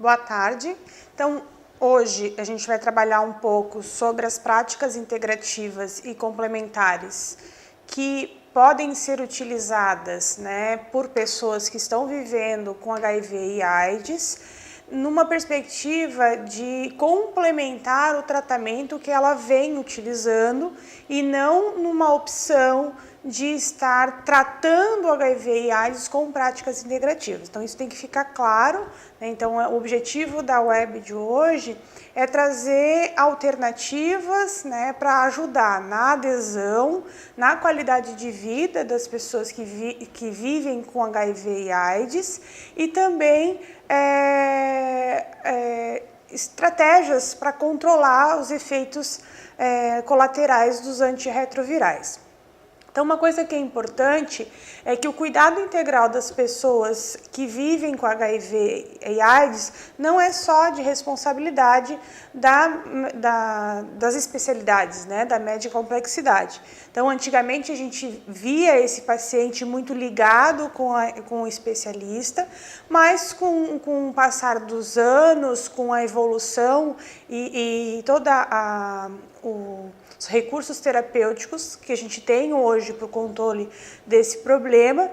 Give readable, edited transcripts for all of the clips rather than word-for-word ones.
Boa tarde. Então, hoje a gente vai trabalhar um pouco sobre as práticas integrativas e complementares que podem ser utilizadas, por pessoas que estão vivendo com HIV e AIDS, numa perspectiva de complementar o tratamento que ela vem utilizando e não numa opção de estar tratando o HIV e AIDS com práticas integrativas. Então, isso tem que ficar claro, né? Então, o objetivo da web de hoje é trazer alternativas, para ajudar na adesão, na qualidade de vida das pessoas que vivem com HIV e AIDS e também estratégias para controlar os efeitos colaterais dos antirretrovirais. Então, uma coisa que é importante é que o cuidado integral das pessoas que vivem com HIV e AIDS não é só de responsabilidade das especialidades, da média complexidade. Então, antigamente a gente via esse paciente muito ligado com o especialista, mas com o passar dos anos, com a evolução e toda os recursos terapêuticos que a gente tem hoje para o controle desse problema,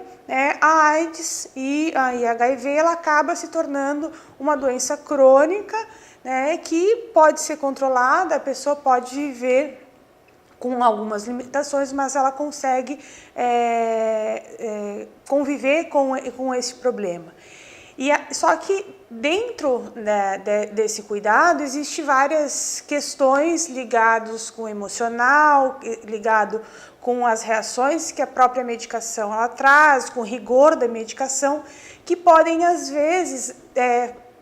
a AIDS e a HIV ela acaba se tornando uma doença crônica, que pode ser controlada, a pessoa pode viver com algumas limitações, mas ela consegue conviver com esse problema. Só que dentro desse cuidado existem várias questões ligadas com o emocional, ligado com as reações que a própria medicação ela traz, com o rigor da medicação, que podem às vezes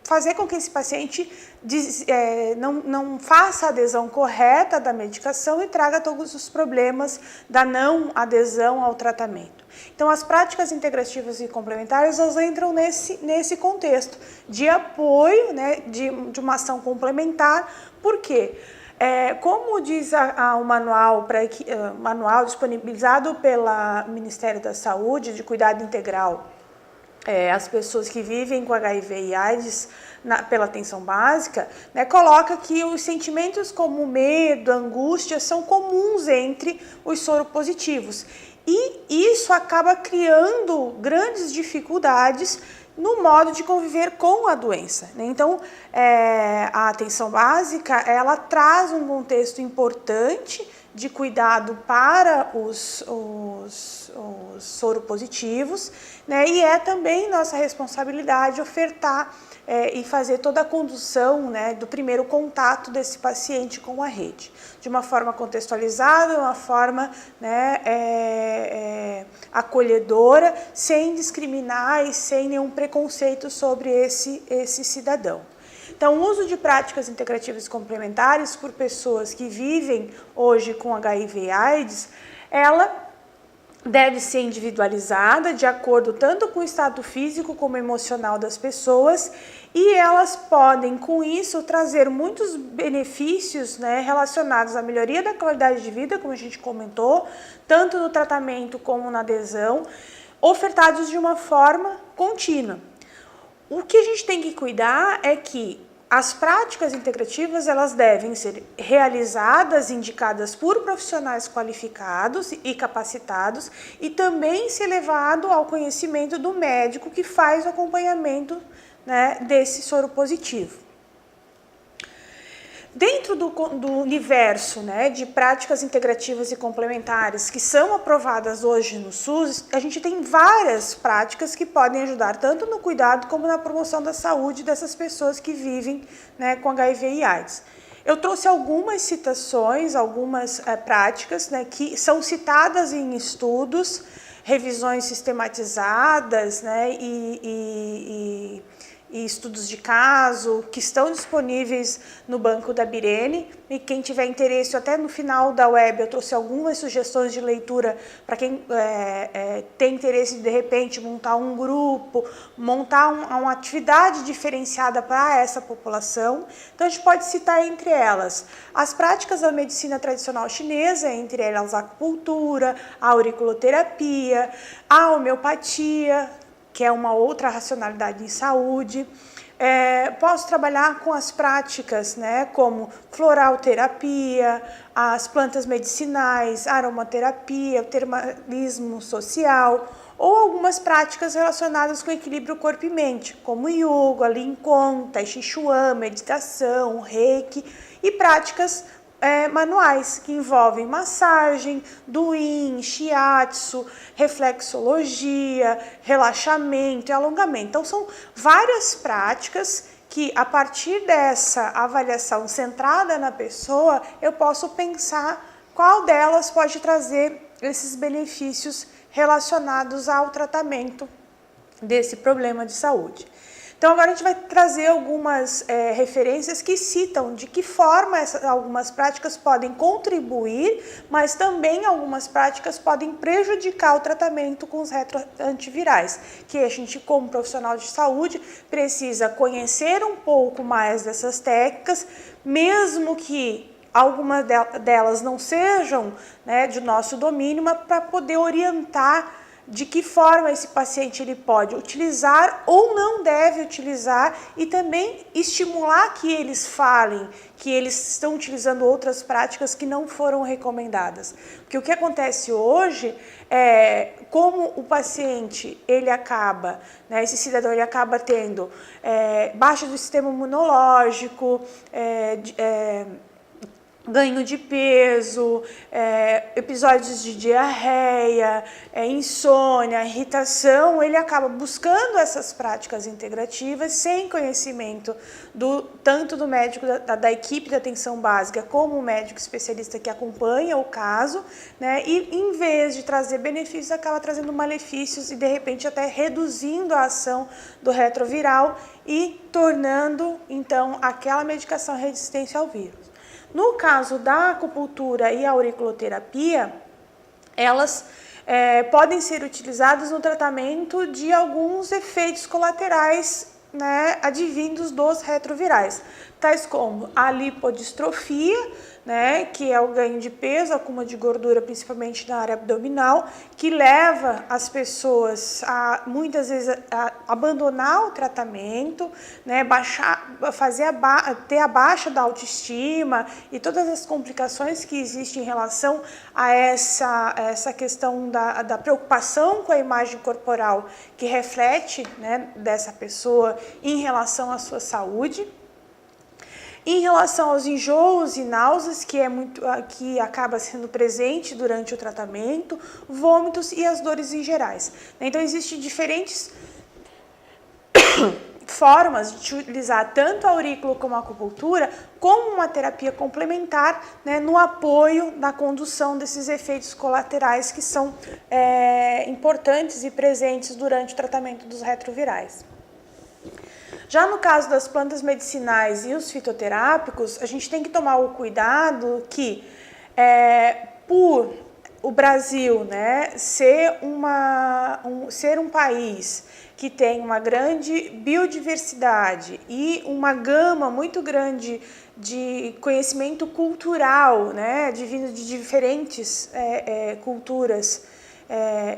fazer com que esse paciente não faça a adesão correta da medicação e traga todos os problemas da não adesão ao tratamento. Então, as práticas integrativas e complementares, elas entram nesse contexto de apoio, de uma ação complementar. Por quê? Como diz o manual disponibilizado pelo Ministério da Saúde de Cuidado Integral, as pessoas que vivem com HIV e AIDS pela atenção básica, coloca que os sentimentos como medo, angústia são comuns entre os soropositivos. E isso acaba criando grandes dificuldades no modo de conviver com a doença. Então, a atenção básica, ela traz um contexto importante de cuidado para os soropositivos, e é também nossa responsabilidade ofertar e fazer toda a condução do primeiro contato desse paciente com a rede, de uma forma contextualizada, uma forma acolhedora, sem discriminar e sem nenhum preconceito sobre esse cidadão. Então, o uso de práticas integrativas e complementares por pessoas que vivem hoje com HIV e AIDS, ela deve ser individualizada de acordo tanto com o estado físico como emocional das pessoas e elas podem, com isso, trazer muitos benefícios relacionados à melhoria da qualidade de vida, como a gente comentou, tanto no tratamento como na adesão, ofertados de uma forma contínua. O que a gente tem que cuidar é que as práticas integrativas elas devem ser realizadas, indicadas por profissionais qualificados e capacitados e também ser levado ao conhecimento do médico que faz o acompanhamento desse soro positivo. Dentro do universo de práticas integrativas e complementares que são aprovadas hoje no SUS, a gente tem várias práticas que podem ajudar tanto no cuidado como na promoção da saúde dessas pessoas que vivem com HIV e AIDS. Eu trouxe algumas citações, algumas práticas que são citadas em estudos, revisões sistematizadas e estudos de caso que estão disponíveis no banco da Birene e quem tiver interesse, até no final da web eu trouxe algumas sugestões de leitura para quem tem interesse de repente montar um grupo, montar uma atividade diferenciada para essa população. Então a gente pode citar entre elas as práticas da medicina tradicional chinesa, entre elas a acupuntura, a auriculoterapia, a homeopatia, que é uma outra racionalidade em saúde, Posso trabalhar com as práticas, né, como floralterapia, as plantas medicinais, aromaterapia, o termalismo social, ou algumas práticas relacionadas com equilíbrio corpo e mente, como yoga, Qigong, Tai Chi Chuan, meditação, reiki e práticas manuais, que envolvem massagem, do yin, shiatsu, reflexologia, relaxamento e alongamento. Então, são várias práticas que, a partir dessa avaliação centrada na pessoa, eu posso pensar qual delas pode trazer esses benefícios relacionados ao tratamento desse problema de saúde. Então, agora a gente vai trazer algumas referências que citam de que forma algumas práticas podem contribuir, mas também algumas práticas podem prejudicar o tratamento com os retroantivirais, que a gente, como profissional de saúde, precisa conhecer um pouco mais dessas técnicas, mesmo que algumas delas não sejam, né, de nosso domínio, mas para poder orientar de que forma esse paciente ele pode utilizar ou não deve utilizar, e também estimular que eles falem que eles estão utilizando outras práticas que não foram recomendadas. Porque o que acontece hoje é, como o paciente ele acaba, né, esse cidadão ele acaba tendo baixa do sistema imunológico, ganho de peso, episódios de diarreia, insônia, irritação, ele acaba buscando essas práticas integrativas sem conhecimento tanto do médico da equipe de atenção básica como o médico especialista que acompanha o caso, né? E em vez de trazer benefícios, acaba trazendo malefícios e de repente até reduzindo a ação do retroviral e tornando então aquela medicação resistente ao vírus. No caso da acupuntura e auriculoterapia, elas podem ser utilizadas no tratamento de alguns efeitos colaterais, né, advindos dos retrovirais, tais como a lipodistrofia, né, que é o ganho de peso, acúmulo de gordura, principalmente na área abdominal, que leva as pessoas a muitas vezes a abandonar o tratamento, né, ter a baixa da autoestima e todas as complicações que existem em relação a essa questão da preocupação com a imagem corporal que reflete, né, dessa pessoa em relação à sua saúde. Em relação aos enjoos e náuseas, que acaba sendo presente durante o tratamento, vômitos e as dores em gerais. Então, existem diferentes formas de utilizar tanto a aurícula como a acupuntura como uma terapia complementar, né, no apoio na condução desses efeitos colaterais que são importantes e presentes durante o tratamento dos retrovirais. Já no caso das plantas medicinais e os fitoterápicos, a gente tem que tomar o cuidado que, por o Brasil, né, ser um país que tem uma grande biodiversidade e uma gama muito grande de conhecimento cultural, né, vindo de diferentes culturas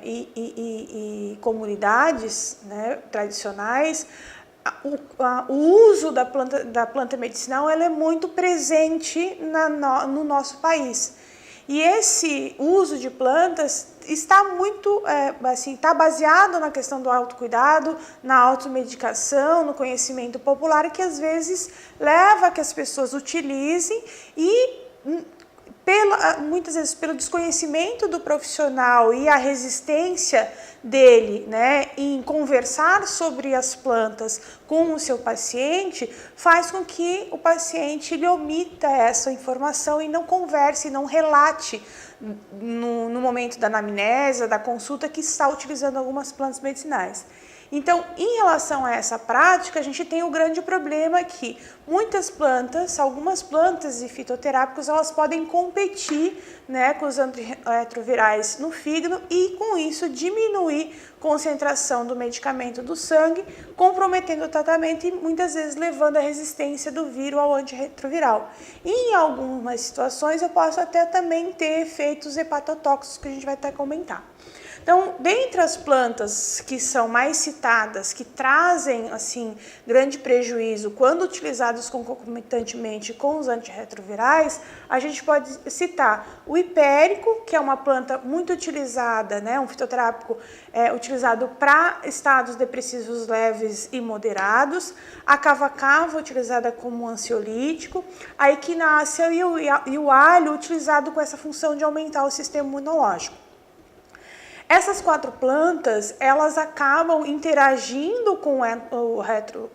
e comunidades, né, tradicionais, o uso da planta medicinal ela é muito presente no nosso país. E esse uso de plantas está muito, está baseado na questão do autocuidado, na automedicação, no conhecimento popular, que às vezes leva a que as pessoas utilizem e muitas vezes pelo desconhecimento do profissional e a resistência dele, né, em conversar sobre as plantas com o seu paciente, faz com que o paciente ele omita essa informação e não converse, não relate no momento da anamnese, da consulta, que está utilizando algumas plantas medicinais. Então, em relação a essa prática, a gente tem o grande problema que muitas plantas, algumas plantas e fitoterápicos, elas podem competir, né, com os antirretrovirais no fígado e, com isso, diminuir a concentração do medicamento do sangue, comprometendo o tratamento e, muitas vezes, levando a resistência do vírus ao antirretroviral. E, em algumas situações, eu posso até também ter efeitos hepatotóxicos, que a gente vai até comentar. Então, dentre as plantas que são mais citadas, que trazem assim grande prejuízo quando utilizados concomitantemente com os antirretrovirais, a gente pode citar o hipérico, que é uma planta muito utilizada, né, um fitoterápico utilizado para estados depressivos leves e moderados, a cava-cava, utilizada como ansiolítico, a equinácea e o alho, utilizado com essa função de aumentar o sistema imunológico. Essas 4 plantas, elas acabam interagindo com o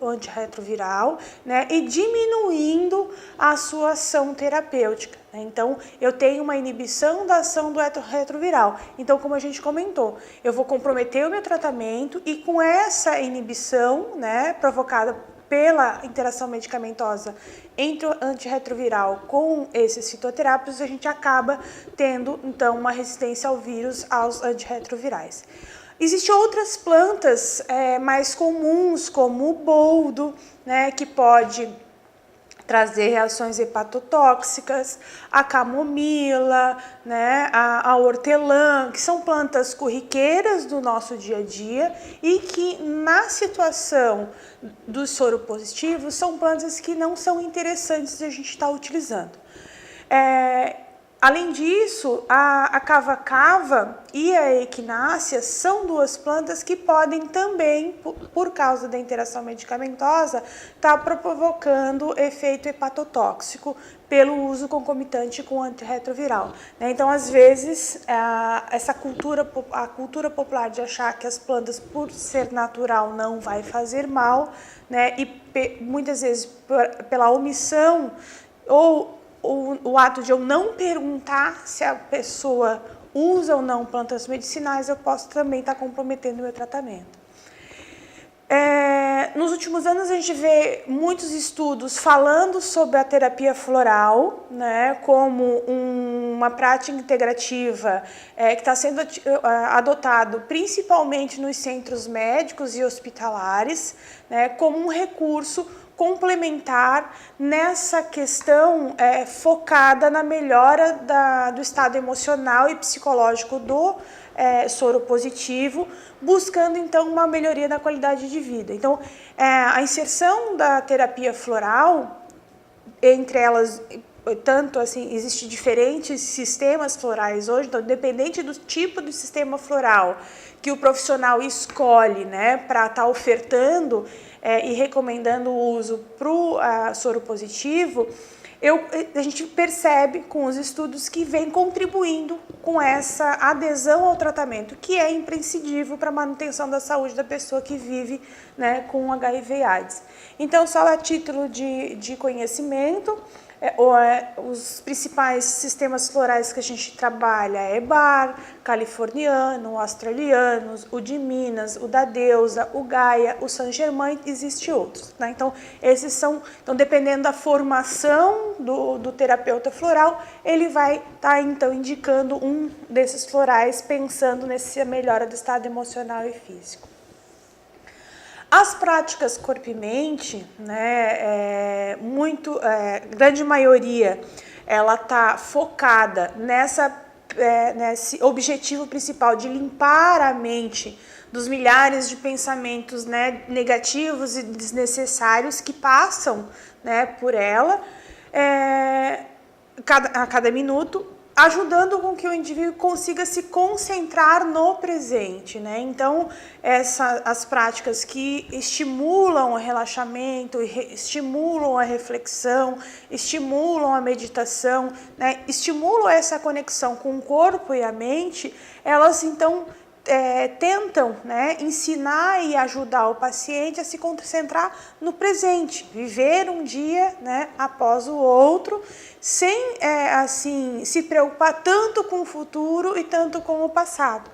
antirretroviral, né, e diminuindo a sua ação terapêutica. Então, eu tenho uma inibição da ação do antirretroviral. Então, como a gente comentou, eu vou comprometer o meu tratamento e com essa inibição, né, provocada pela interação medicamentosa entre o antirretroviral com esses fitoterápicos, a gente acaba tendo, então, uma resistência ao vírus, aos antirretrovirais. Existem outras plantas mais comuns, como o boldo, né, que pode trazer reações hepatotóxicas, a camomila, né, a hortelã, que são plantas corriqueiras do nosso dia a dia e que na situação dos soropositivos são plantas que não são interessantes de a gente estar utilizando. Além disso, a cava-cava e a equinácea são 2 plantas que podem também, por causa da interação medicamentosa, estar provocando efeito hepatotóxico pelo uso concomitante com antirretroviral. Então, às vezes, a cultura popular de achar que as plantas, por ser natural, não vai fazer mal, né, e muitas vezes pela omissão ou o ato de eu não perguntar se a pessoa usa ou não plantas medicinais, eu posso também estar comprometendo o meu tratamento. Nos últimos anos a gente vê muitos estudos falando sobre a terapia floral, né, como uma prática integrativa que está sendo adotado principalmente nos centros médicos e hospitalares, né, como um recurso complementar nessa questão focada na melhora do estado emocional e psicológico do soropositivo, buscando então uma melhoria da qualidade de vida. Então, a inserção da terapia floral, entre elas, tanto assim, existem diferentes sistemas florais hoje, então, dependente do tipo de sistema floral que o profissional escolhe, né, para estar ofertando e recomendando o uso para o soropositivo, a gente percebe com os estudos que vem contribuindo com essa adesão ao tratamento, que é imprescindível para a manutenção da saúde da pessoa que vive, né, com HIV e AIDS. Então, só a título de conhecimento, os principais sistemas florais que a gente trabalha é Bar, californiano, australiano, o de Minas, o da Deusa, o Gaia, o Saint Germain, existem outros, né? Então, esses são, dependendo da formação do terapeuta floral, ele vai estar então indicando um desses florais, pensando nessa melhora do estado emocional e físico. As práticas corpo e mente, né, grande maioria, ela está focada nesse objetivo principal de limpar a mente dos milhares de pensamentos, né, negativos e desnecessários que passam, né, por ela a cada minuto, ajudando com que o indivíduo consiga se concentrar no presente, né? Então, as práticas que estimulam o relaxamento, estimulam a reflexão, estimulam a meditação, né? Estimulam essa conexão com o corpo e a mente, elas então tentam, né, ensinar e ajudar o paciente a se concentrar no presente, viver um dia, né, após o outro, sem assim se preocupar tanto com o futuro e tanto com o passado.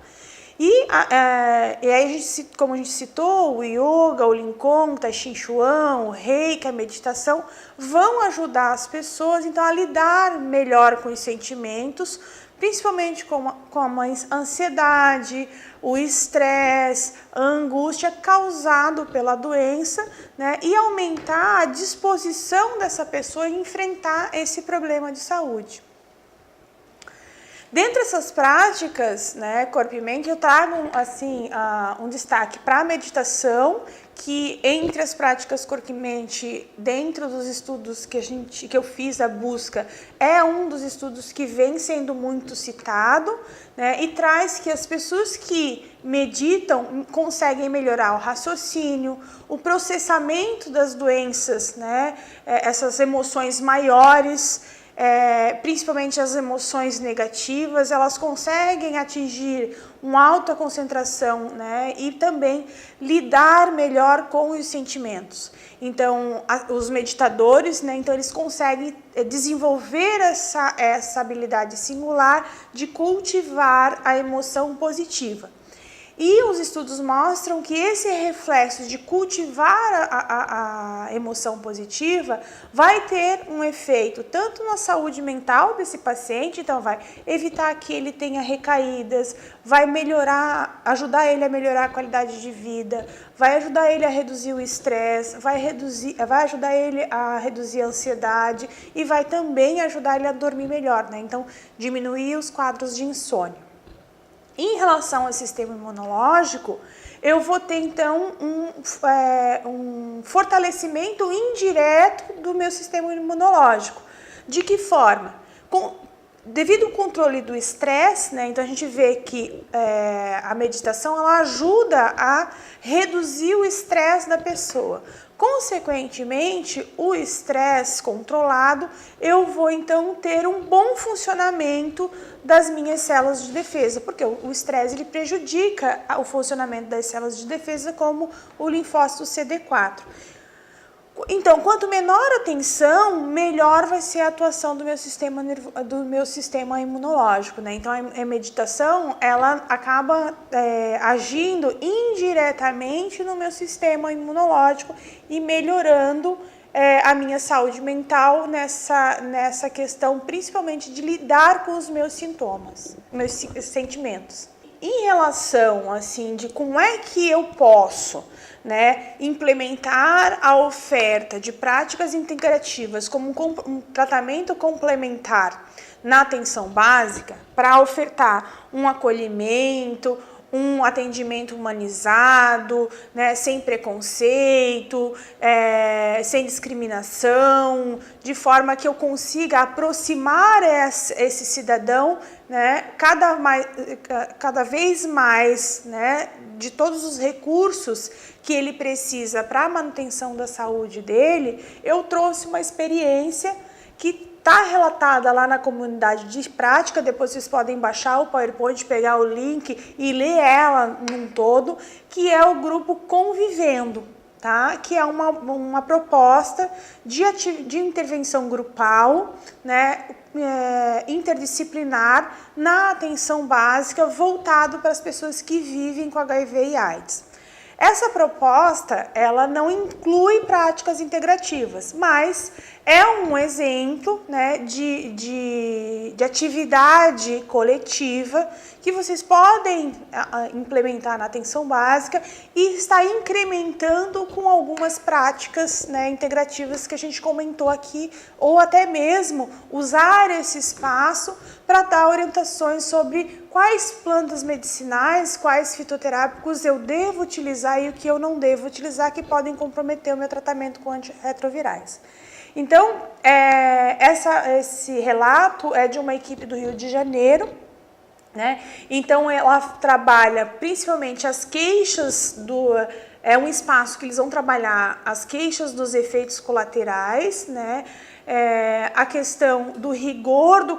E aí, como a gente citou, o yoga, o Lincoln, o Tai Chi Chuan, o Reiki, a meditação, vão ajudar as pessoas então a lidar melhor com os sentimentos, principalmente com a ansiedade, o estresse, a angústia causado pela doença, né, e aumentar a disposição dessa pessoa em enfrentar esse problema de saúde. Dentre essas práticas, né, corpo e mente, eu trago assim, um destaque para a meditação, que entre as práticas corpo e mente, dentro dos estudos que eu fiz a busca, é um dos estudos que vem sendo muito citado, né, e traz que as pessoas que meditam conseguem melhorar o raciocínio, o processamento das doenças, né, essas emoções maiores, principalmente as emoções negativas, elas conseguem atingir uma alta concentração, né, e também lidar melhor com os sentimentos. Então, os meditadores, né, então eles conseguem desenvolver essa habilidade singular de cultivar a emoção positiva. E os estudos mostram que esse reflexo de cultivar a emoção positiva vai ter um efeito tanto na saúde mental desse paciente, então vai evitar que ele tenha recaídas, vai melhorar, ajudar ele a melhorar a qualidade de vida, vai ajudar ele a reduzir o estresse, vai ajudar ele a reduzir a ansiedade e vai também ajudar ele a dormir melhor, né? Então, diminuir os quadros de insônia. Em relação ao sistema imunológico, eu vou ter, então, um fortalecimento indireto do meu sistema imunológico. De que forma? Devido ao controle do estresse, né, então a gente vê que a meditação ela ajuda a reduzir o estresse da pessoa. Consequentemente, o estresse controlado, eu vou então ter um bom funcionamento das minhas células de defesa, porque o estresse ele prejudica o funcionamento das células de defesa, como o linfócito CD4. Então, quanto menor a tensão, melhor vai ser a atuação do meu sistema imunológico, né? Então, a meditação, ela acaba agindo indiretamente no meu sistema imunológico e melhorando a minha saúde mental nessa questão, principalmente de lidar com os meus sintomas, meus sentimentos. Em relação, assim, de como é que eu posso, né, implementar a oferta de práticas integrativas como um tratamento complementar na atenção básica para ofertar um acolhimento, um atendimento humanizado, né, sem preconceito, sem discriminação, de forma que eu consiga aproximar esse cidadão, né, cada vez mais, né, de todos os recursos que ele precisa para a manutenção da saúde dele. Eu trouxe uma experiência que está relatada lá na comunidade de prática. Depois vocês podem baixar o PowerPoint, pegar o link e ler ela num todo, que é o grupo Convivendo, tá? Que é uma proposta de intervenção grupal, né, interdisciplinar na atenção básica, voltado para as pessoas que vivem com HIV e AIDS. Essa proposta, ela não inclui práticas integrativas, mas é um exemplo, né, de atividade coletiva que vocês podem implementar na atenção básica e está incrementando com algumas práticas, né, integrativas que a gente comentou aqui, ou até mesmo usar esse espaço para dar orientações sobre quais plantas medicinais, quais fitoterápicos eu devo utilizar e o que eu não devo utilizar, que podem comprometer o meu tratamento com antirretrovirais. Então, esse relato é de uma equipe do Rio de Janeiro, né? Então, ela trabalha principalmente as queixas é um espaço que eles vão trabalhar as queixas dos efeitos colaterais, né? A questão do rigor do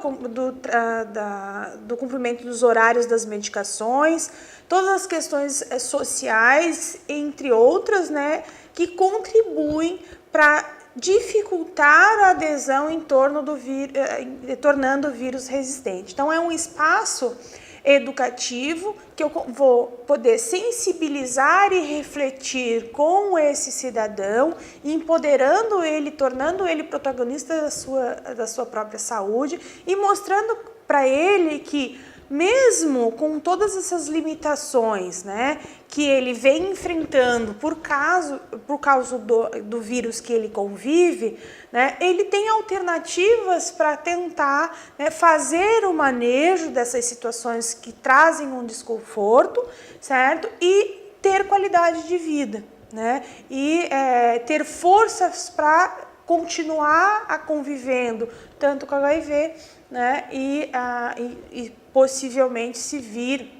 cumprimento dos horários das medicações, todas as questões sociais, entre outras, né, que contribuem para dificultar a adesão em torno do vírus, tornando o vírus resistente. Então, é um espaço educativo que eu vou poder sensibilizar e refletir com esse cidadão, empoderando ele, tornando ele protagonista da sua própria saúde e mostrando para ele que mesmo com todas essas limitações, né, que ele vem enfrentando por causa do vírus que ele convive, né, ele tem alternativas para tentar, né, fazer o manejo dessas situações que trazem um desconforto, certo? E ter qualidade de vida, né? E ter forças para continuar convivendo tanto com HIV, né? E possivelmente se vir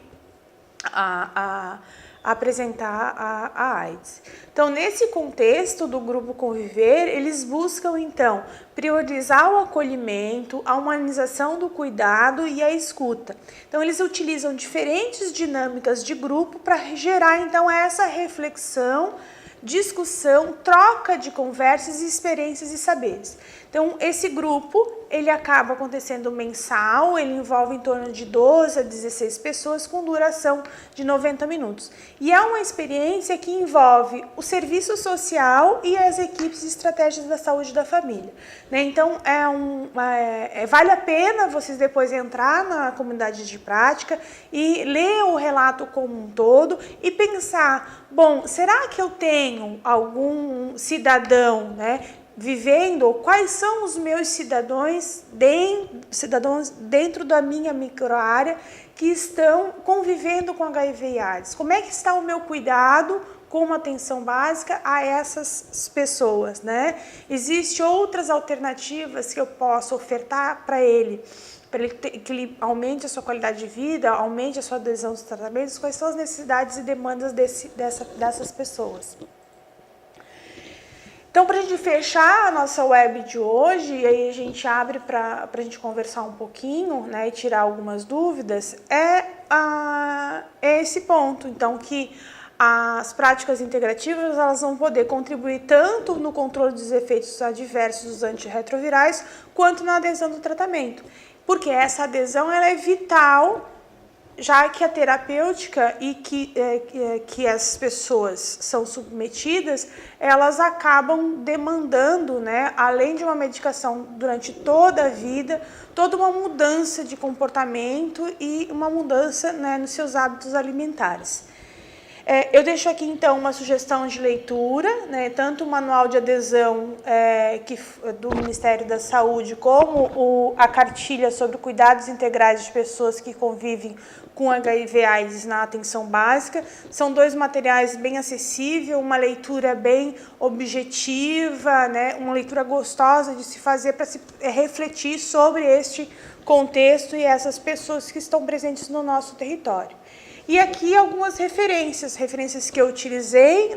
a apresentar a AIDS. Então, nesse contexto do Grupo Conviver, eles buscam, então, priorizar o acolhimento, a humanização do cuidado e a escuta. Então, eles utilizam diferentes dinâmicas de grupo para gerar, então, essa reflexão, discussão, troca de conversas, experiências e saberes. Então, esse grupo, ele acaba acontecendo mensal, ele envolve em torno de 12 a 16 pessoas com duração de 90 minutos. E é uma experiência que envolve o serviço social e as equipes de estratégias da saúde da família, né? Então, vale a pena vocês depois entrar na comunidade de prática e ler o relato como um todo e pensar, bom, será que eu tenho algum cidadão, né, vivendo, quais são os meus cidadãos dentro da minha microárea que estão convivendo com HIV e AIDS? Como é que está o meu cuidado com uma atenção básica a essas pessoas, né? Existem outras alternativas que eu posso ofertar para ele, que ele aumente a sua qualidade de vida, aumente a sua adesão aos tratamentos? Quais são as necessidades e demandas dessas pessoas? Então, para a gente fechar a nossa web de hoje, e aí a gente abre para a gente conversar um pouquinho, né, e tirar algumas dúvidas, é esse ponto, então, que as práticas integrativas elas vão poder contribuir tanto no controle dos efeitos adversos dos antirretrovirais, quanto na adesão do tratamento, porque essa adesão ela é vital, já que a terapêutica e que as pessoas são submetidas, elas acabam demandando, né, além de uma medicação durante toda a vida, toda uma mudança de comportamento e uma mudança, né, nos seus hábitos alimentares. Eu deixo aqui, então, uma sugestão de leitura, né, tanto o manual de adesão do Ministério da Saúde, como a cartilha sobre cuidados integrais de pessoas que convivem com HIV/AIDS na atenção básica. São dois materiais bem acessíveis, uma leitura bem objetiva, né, uma leitura gostosa de se fazer para se refletir sobre este contexto e essas pessoas que estão presentes no nosso território. E aqui algumas referências que eu utilizei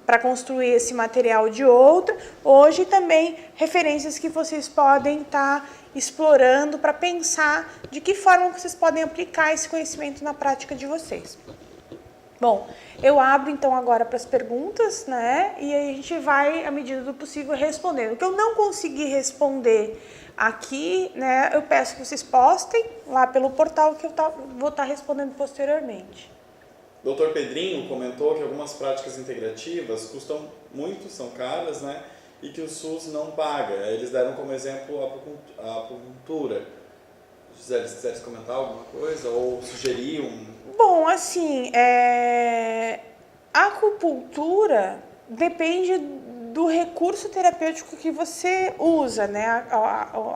para construir esse material de outra, hoje também referências que vocês podem estar explorando para pensar de que forma vocês podem aplicar esse conhecimento na prática de vocês. Bom, eu abro então agora para as perguntas, né? E aí a gente vai, à medida do possível, respondendo. O que eu não consegui responder aqui, né, eu peço que vocês postem lá pelo portal que eu vou estar respondendo posteriormente. Dr. Pedrinho comentou que algumas práticas integrativas custam muito, são caras, né, e que o SUS não paga. Eles deram como exemplo a acupuntura. Gisele, se quiseres comentar alguma coisa ou sugerir Bom, assim, a acupuntura depende do recurso terapêutico que você usa, né?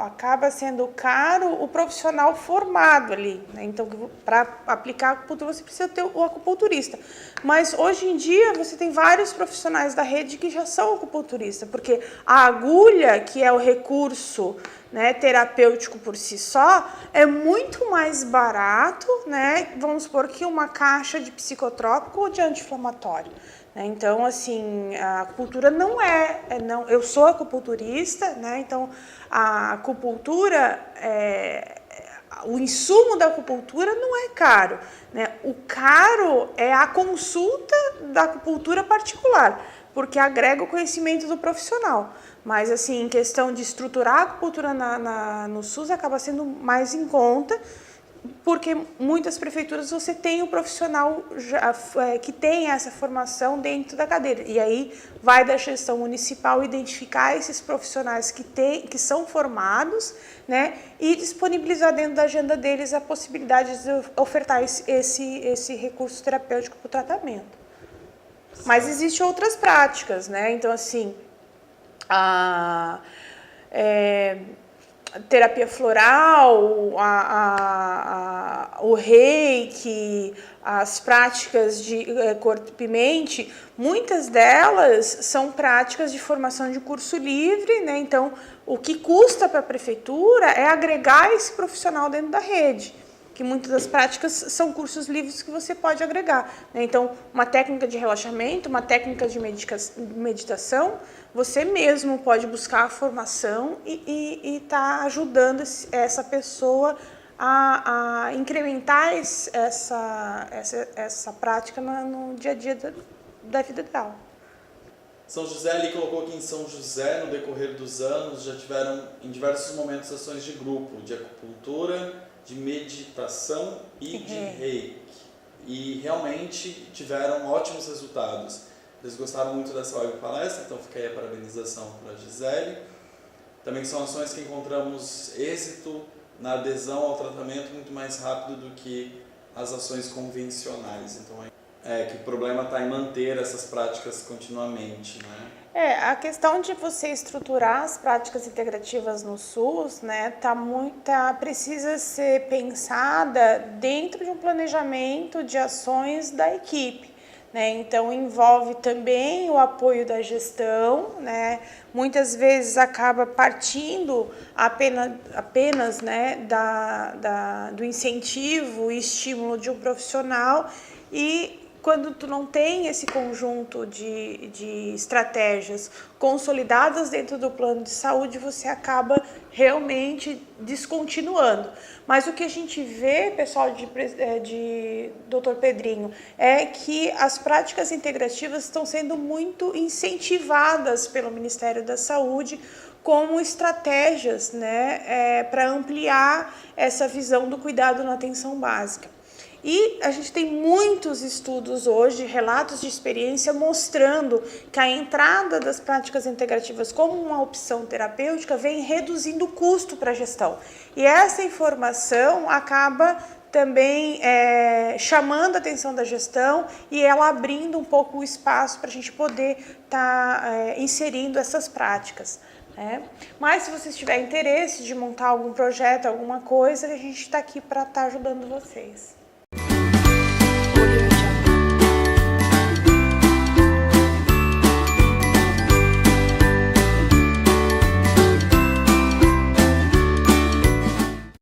Acaba sendo caro o profissional formado ali, né? Então, para aplicar a acupuntura, você precisa ter o acupunturista. Mas, hoje em dia, você tem vários profissionais da rede que já são acupunturistas, porque a agulha, que é o recurso, né, terapêutico por si só, é muito mais barato, né? Vamos supor que uma caixa de psicotrópico ou de anti-inflamatório. Então, assim, a acupuntura não eu sou acupunturista, né? Então, a acupuntura, o insumo da acupuntura não é caro, né? O caro é a consulta da acupuntura particular, porque agrega o conhecimento do profissional. Mas, assim, em questão de estruturar a acupuntura no SUS, acaba sendo mais em conta, porque muitas prefeituras você tem um profissional que tem essa formação dentro da cadeira. E aí vai da gestão municipal identificar esses profissionais que são formados, né, e disponibilizar dentro da agenda deles a possibilidade de ofertar esse recurso terapêutico para o tratamento. Mas existem outras práticas, né? Então, assim, terapia floral, o reiki, as práticas de corpo-mente, muitas delas são práticas de formação de curso livre, né? Então, o que custa para a prefeitura é agregar esse profissional dentro da rede, que muitas das práticas são cursos livres que você pode agregar, né? Então, uma técnica de relaxamento, uma técnica de meditação, você mesmo pode buscar a formação e tá ajudando essa pessoa a incrementar essa prática no dia a dia da vida dela. São José, ele colocou que em São José, no decorrer dos anos, já tiveram em diversos momentos ações de grupo, de acupuntura, de meditação e de reiki. E realmente tiveram ótimos resultados. Eles gostaram muito dessa web palestra, então fica aí a parabenização para a Gisele. Também são ações que encontramos êxito na adesão ao tratamento muito mais rápido do que as ações convencionais. Então que o problema está em manter essas práticas continuamente, né? A questão de você estruturar as práticas integrativas no SUS, né, precisa ser pensada dentro de um planejamento de ações da equipe, né? Então envolve também o apoio da gestão, né? Muitas vezes acaba partindo apenas né, do incentivo e estímulo de um profissional, e quando tu não tem esse conjunto de estratégias consolidadas dentro do plano de saúde, você acaba realmente descontinuando. Mas o que a gente vê, pessoal de Dr. Pedrinho, é que as práticas integrativas estão sendo muito incentivadas pelo Ministério da Saúde como estratégias, né, para ampliar essa visão do cuidado na atenção básica. E a gente tem muitos estudos hoje, relatos de experiência, mostrando que a entrada das práticas integrativas como uma opção terapêutica vem reduzindo o custo para a gestão. E essa informação acaba também chamando a atenção da gestão e ela abrindo um pouco o espaço para a gente poder estar inserindo essas práticas. Mas se vocês tiverem interesse de montar algum projeto, alguma coisa, a gente está aqui para estar ajudando vocês.